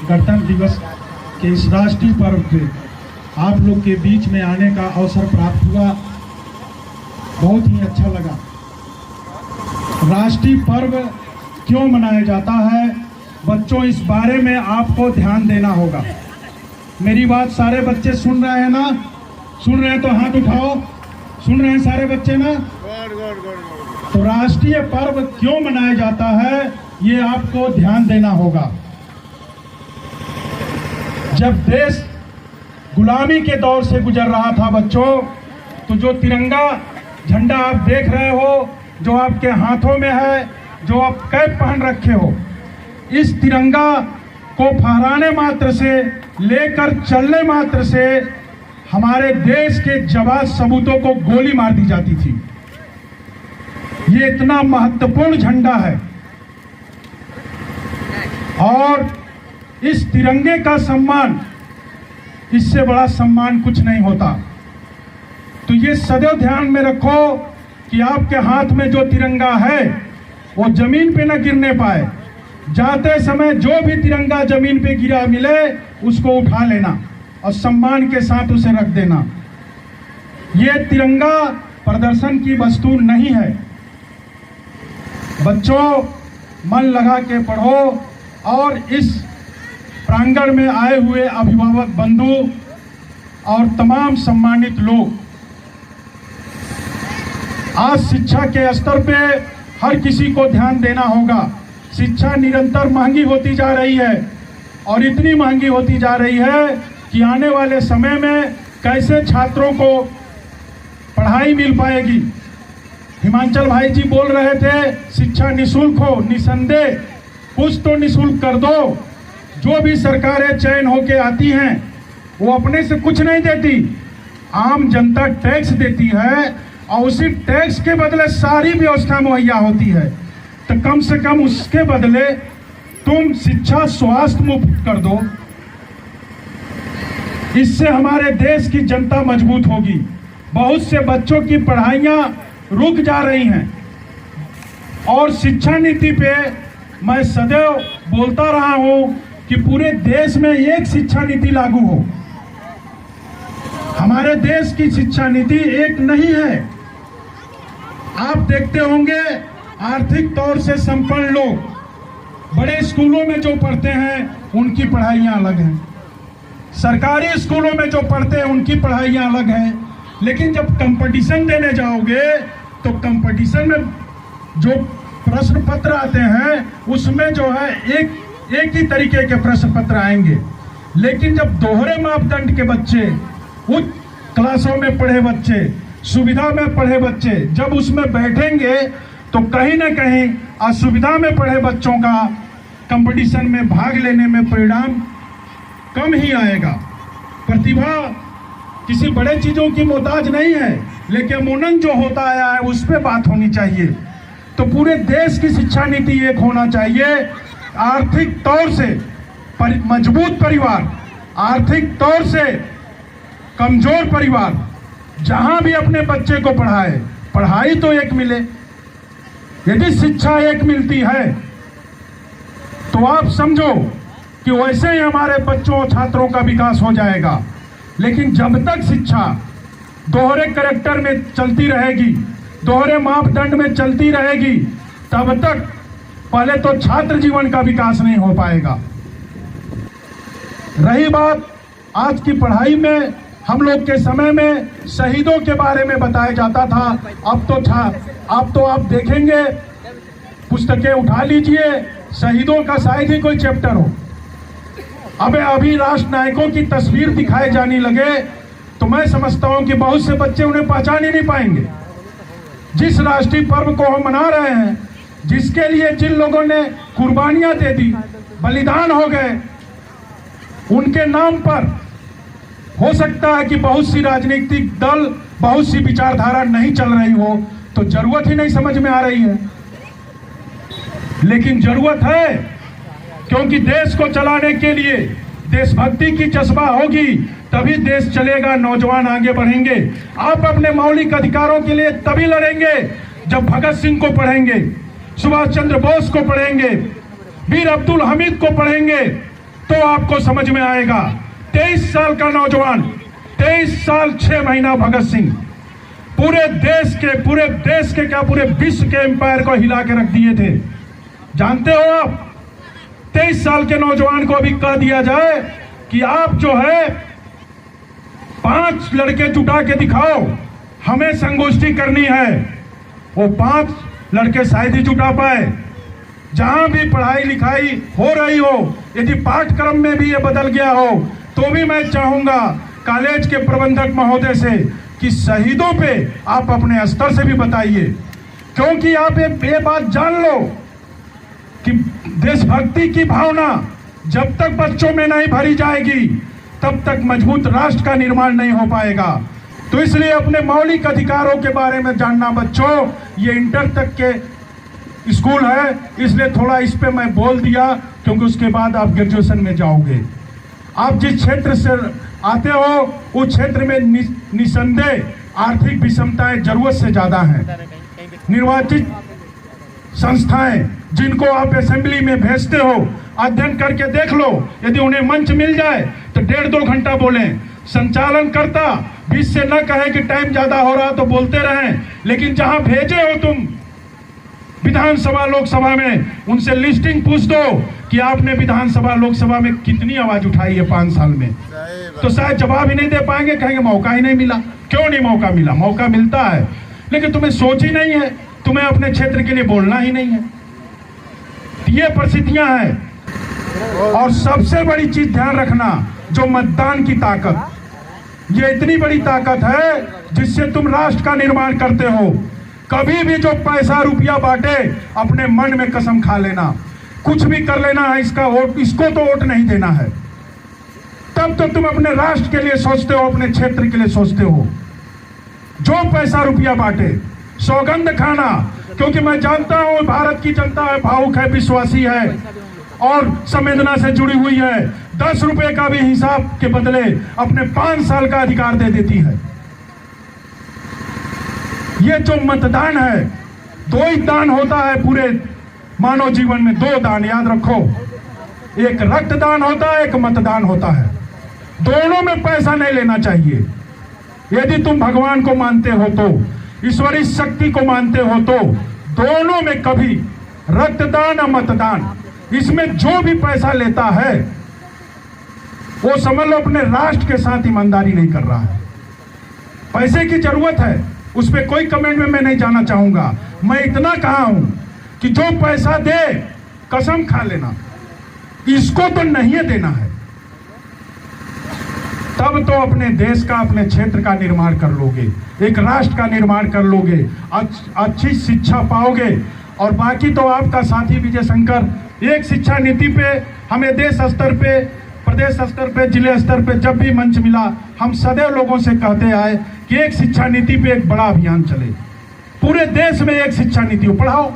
गणतंत्र दिवस के इस राष्ट्रीय पर्व पे आप लोग के बीच में आने का अवसर प्राप्त हुआ, बहुत ही अच्छा लगा। राष्ट्रीय पर्व क्यों मनाया जाता है बच्चों, इस बारे में आपको ध्यान देना होगा। मेरी बात सारे बच्चे सुन रहे हैं ना? सुन रहे हैं तो हाथ उठाओ। सुन रहे हैं सारे बच्चे ना? तो राष्ट्रीय पर्व क्यों मनाया जाता है ये आपको ध्यान देना होगा। जब देश गुलामी के दौर से गुजर रहा था बच्चों, तो जो तिरंगा झंडा आप देख रहे हो, जो आपके हाथों में है, जो आप कैप पहन रखे हो, इस तिरंगा को फहराने मात्र से लेकर चलने मात्र से हमारे देश के जाबाज सपूतों को गोली मार दी जाती थी। ये इतना महत्वपूर्ण झंडा है और इस तिरंगे का सम्मान, इससे बड़ा सम्मान कुछ नहीं होता। तो ये सदैव ध्यान में रखो कि आपके हाथ में जो तिरंगा है वो जमीन पे न गिरने पाए। जाते समय जो भी तिरंगा जमीन पे गिरा मिले उसको उठा लेना और सम्मान के साथ उसे रख देना। ये तिरंगा प्रदर्शन की वस्तु नहीं है। बच्चों, मन लगा के पढ़ो और इस प्रांगण में आए हुए अभिभावक बंधु और तमाम सम्मानित लोग, आज शिक्षा के स्तर पे हर किसी को ध्यान देना होगा। शिक्षा निरंतर महंगी होती जा रही है और इतनी महंगी होती जा रही है कि आने वाले समय में कैसे छात्रों को पढ़ाई मिल पाएगी। हिमांचल भाई जी बोल रहे थे शिक्षा निःशुल्क हो, निसंदेह कुछ तो निःशुल्क कर दो। जो भी सरकारें चयन होके आती हैं वो अपने से कुछ नहीं देती, आम जनता टैक्स देती है और उसी टैक्स के बदले सारी व्यवस्था मुहैया होती है। तो कम से कम उसके बदले तुम शिक्षा स्वास्थ्य मुफ्त कर दो। इससे हमारे देश की जनता मजबूत होगी। बहुत से बच्चों की पढ़ाइयाँ रुक जा रही हैं और शिक्षा नीति पे मैं सदैव बोलता रहा हूँ कि पूरे देश में एक शिक्षा नीति लागू हो। हमारे देश की शिक्षा नीति एक नहीं है। आप देखते होंगे आर्थिक तौर से संपन्न लोग बड़े स्कूलों में जो पढ़ते हैं उनकी पढ़ाइयाँ अलग हैं, सरकारी स्कूलों में जो पढ़ते हैं उनकी पढ़ाइयाँ अलग हैं। लेकिन जब कंपटीशन देने जाओगे तो कंपटीशन में जो प्रश्न पत्र आते हैं उसमें जो है एक ही तरीके के प्रश्न पत्र आएंगे। लेकिन जब दोहरे मापदंड के बच्चे, उच्च क्लासों में पढ़े बच्चे, सुविधा में पढ़े बच्चे जब उसमें बैठेंगे तो कहीं ना कहीं असुविधा में पढ़े बच्चों का कंपटीशन में भाग लेने में परिणाम कम ही आएगा। प्रतिभा किसी बड़े चीजों की मोहताज नहीं है, लेकिन मुनन जो होता आया है उस पर बात होनी चाहिए। तो पूरे देश की शिक्षा नीति एक होना चाहिए। आर्थिक तौर से मजबूत परिवार, आर्थिक तौर से कमजोर परिवार जहां भी अपने बच्चे को पढ़ाए, पढ़ाई तो एक मिले। यदि शिक्षा एक मिलती है तो आप समझो कि वैसे ही हमारे बच्चों छात्रों का विकास हो जाएगा। लेकिन जब तक शिक्षा दोहरे कैरेक्टर में चलती रहेगी, दोहरे मापदंड में चलती रहेगी, तब तक पहले तो छात्र जीवन का विकास नहीं हो पाएगा। रही बात आज की पढ़ाई में, हम लोग के समय में शहीदों के बारे में बताया जाता था। अब तो आप देखेंगे, पुस्तकें उठा लीजिए, शहीदों का शायद ही कोई चैप्टर हो। अभी राष्ट्र नायकों की तस्वीर दिखाए जाने लगे तो मैं समझता हूं कि बहुत से बच्चे उन्हें पहचान ही नहीं पाएंगे। जिस राष्ट्रीय पर्व को हम मना रहे हैं, जिसके लिए जिन लोगों ने कुर्बानियां दे दी, बलिदान हो गए, उनके नाम पर हो सकता है कि बहुत सी राजनीतिक दल, बहुत सी विचारधारा नहीं चल रही हो, तो जरूरत ही नहीं समझ में आ रही है। लेकिन जरूरत है, क्योंकि देश को चलाने के लिए देशभक्ति की जज्बा होगी तभी देश चलेगा, नौजवान आगे बढ़ेंगे। आप अपने मौलिक अधिकारों के लिए तभी लड़ेंगे जब भगत सिंह को पढ़ेंगे, सुभाष चंद्र बोस को पढ़ेंगे, वीर अब्दुल हमीद को पढ़ेंगे, तो आपको समझ में आएगा। 23 साल का नौजवान, 23 साल 6 महीना भगत सिंह पूरे देश के क्या पूरे विश्व के एम्पायर को हिला के रख दिए थे। जानते हो आप, 23 साल के नौजवान को अभी कह दिया जाए कि आप जो है 5 लड़के जुटा के दिखाओ, हमें संगोष्ठी करनी है, वो 5 लड़के शायद ही जुटा पाए। जहां भी पढ़ाई लिखाई हो रही हो, यदि पाठ्यक्रम में भी ये बदल गया हो, तो भी मैं चाहूंगा कॉलेज के प्रबंधक महोदय से कि शहीदों पे आप अपने स्तर से भी बताइए, क्योंकि आप ये बात जान लो कि देशभक्ति की भावना जब तक बच्चों में नहीं भरी जाएगी, तब तक मजबूत राष्ट्र का निर्माण नहीं हो पाएगा। तो इसलिए अपने मौलिक अधिकारों के बारे में जानना बच्चों, ये इंटर तक के स्कूल है, इसलिए थोड़ा इस पे मैं बोल दिया, क्योंकि उसके बाद आप ग्रेजुएशन में जाओगे। आप जिस क्षेत्र से आते हो उस क्षेत्र में निसंदेह आर्थिक विषमताएं जरूरत से ज्यादा हैं। निर्वाचित संस्थाएं जिनको आप असेंबली में भेजते हो, अध्ययन करके देख लो, यदि उन्हें मंच मिल जाए तो 1.5-2 घंटा बोलें। संचालन करता बीच से न कहे कि टाइम ज्यादा हो रहा तो बोलते रहें, लेकिन जहां भेजे हो तुम विधानसभा लोकसभा में, उनसे लिस्टिंग पूछ दो कि आपने विधानसभा लोकसभा में कितनी आवाज उठाई है 5 साल में, तो शायद जवाब ही नहीं दे पाएंगे, कहेंगे मौका ही नहीं मिला। क्यों नहीं मौका मिला? मौका मिलता है, लेकिन तुम्हें सोच ही नहीं है, तुम्हें अपने क्षेत्र के लिए बोलना ही नहीं है। ये परिस्थितियां हैं। और सबसे बड़ी चीज ध्यान रखना, जो मतदान की ताकत, ये इतनी बड़ी ताकत है जिससे तुम राष्ट्र का निर्माण करते हो। कभी भी जो पैसा रुपया बांटे, अपने मन में कसम खा लेना, कुछ भी कर लेना है, इसका वोट, इसको तो वोट नहीं देना है। तब तो तुम अपने राष्ट्र के लिए सोचते हो, अपने क्षेत्र के लिए सोचते हो। जो पैसा रुपया बांटे, सौगंध खाना, क्योंकि मैं जानता हूं भारत की जनता है, भावुक है, विश्वासी है और संवेदना से जुड़ी हुई है। 10 रुपए का भी हिसाब के बदले अपने 5 साल का अधिकार दे देती है। ये जो मतदान है, 2 ही दान होता है पूरे मानव जीवन में, 2 दान याद रखो, एक रक्तदान होता है, एक मतदान होता है। दोनों में पैसा नहीं लेना चाहिए। यदि तुम भगवान को मानते हो तो, ईश्वरीय शक्ति को मानते हो तो, दोनों में कभी रक्तदान और मतदान, इसमें जो भी पैसा लेता है वो समझ लो अपने राष्ट्र के साथ ईमानदारी नहीं कर रहा है। पैसे की जरूरत है, उस पर कोई कमेंट में मैं नहीं जाना चाहूंगा। मैं इतना कहा हूं कि जो पैसा दे कसम खा लेना, इसको तो नहीं देना है। तब तो अपने देश का, अपने क्षेत्र का निर्माण कर लोगे, एक राष्ट्र का निर्माण कर लोगे, अच्छी शिक्षा पाओगे। और बाकी तो आपका साथी विजय शंकर एक शिक्षा नीति पे हमें देश स्तर पे, प्रदेश स्तर पे, जिले स्तर पे जब भी मंच मिला, हम सदैव लोगों से कहते आए कि एक शिक्षा नीति पे एक बड़ा अभियान चले। पूरे देश में एक शिक्षा नीति हो, पढ़ाओ,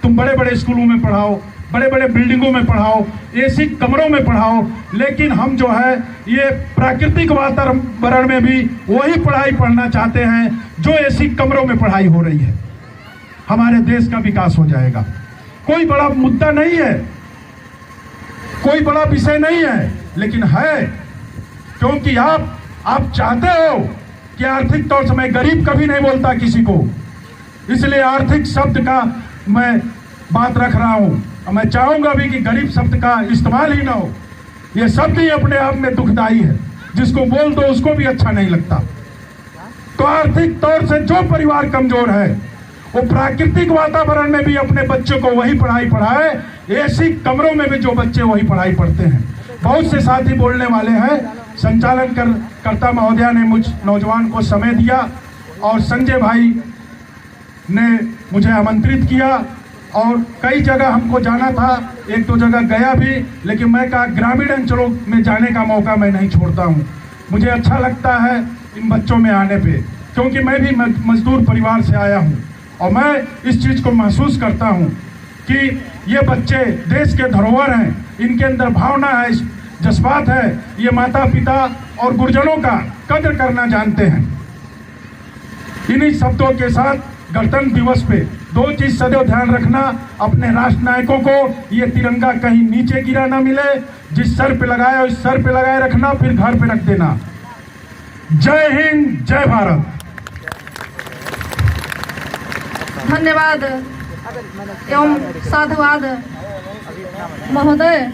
तुम बड़े बड़े स्कूलों में पढ़ाओ, बड़े बड़े बिल्डिंगों में पढ़ाओ, एसी कमरों में पढ़ाओ, लेकिन हम जो है ये प्राकृतिक वातावरण में भी वही पढ़ाई पढ़ना चाहते हैं जो एसी कमरों में पढ़ाई हो रही है। हमारे देश का विकास हो जाएगा। कोई बड़ा मुद्दा नहीं है, कोई बड़ा विषय नहीं है, लेकिन है क्योंकि आप चाहते हो कि आर्थिक तौर से, मैं गरीब कभी नहीं बोलता किसी को, इसलिए आर्थिक शब्द का मैं बात रख रहा हूं। मैं चाहूंगा भी कि गरीब शब्द का इस्तेमाल ही ना हो। यह शब्द ही अपने आप में दुखदाई है, जिसको बोल दो उसको भी अच्छा नहीं लगता। तो आर्थिक तौर से जो परिवार कमजोर है, वो प्राकृतिक वातावरण में भी अपने बच्चों को वही पढ़ाई पढ़ाए, एसी कमरों में भी जो बच्चे वही पढ़ाई पढ़ते हैं। बहुत से साथी बोलने वाले हैं। संचालन कर्ता महोदया ने मुझ नौजवान को समय दिया और संजय भाई ने मुझे आमंत्रित किया और कई जगह हमको जाना था, 1-2 जगह गया भी, लेकिन मैं कहा ग्रामीण अंचलों में जाने का मौका मैं नहीं छोड़ता हूँ। मुझे अच्छा लगता है इन बच्चों में आने पे, क्योंकि मैं भी मजदूर परिवार से आया हूँ और मैं इस चीज़ को महसूस करता हूँ कि ये बच्चे देश के धरोहर हैं, इनके अंदर भावना है, जज्बात है, ये माता पिता और गुरुजनों का कद्र करना जानते हैं। इन्हीं शब्दों के साथ गणतंत्र दिवस पे 2 चीज सदैव ध्यान रखना, अपने राष्ट्र नायकों को ये तिरंगा कहीं नीचे गिरा ना मिले, जिस सर पे लगाया उस सर पे लगाए रखना, फिर घर पे रख देना। जय हिंद, जय भारत। धन्यवाद एवं साधुवाद महोदय।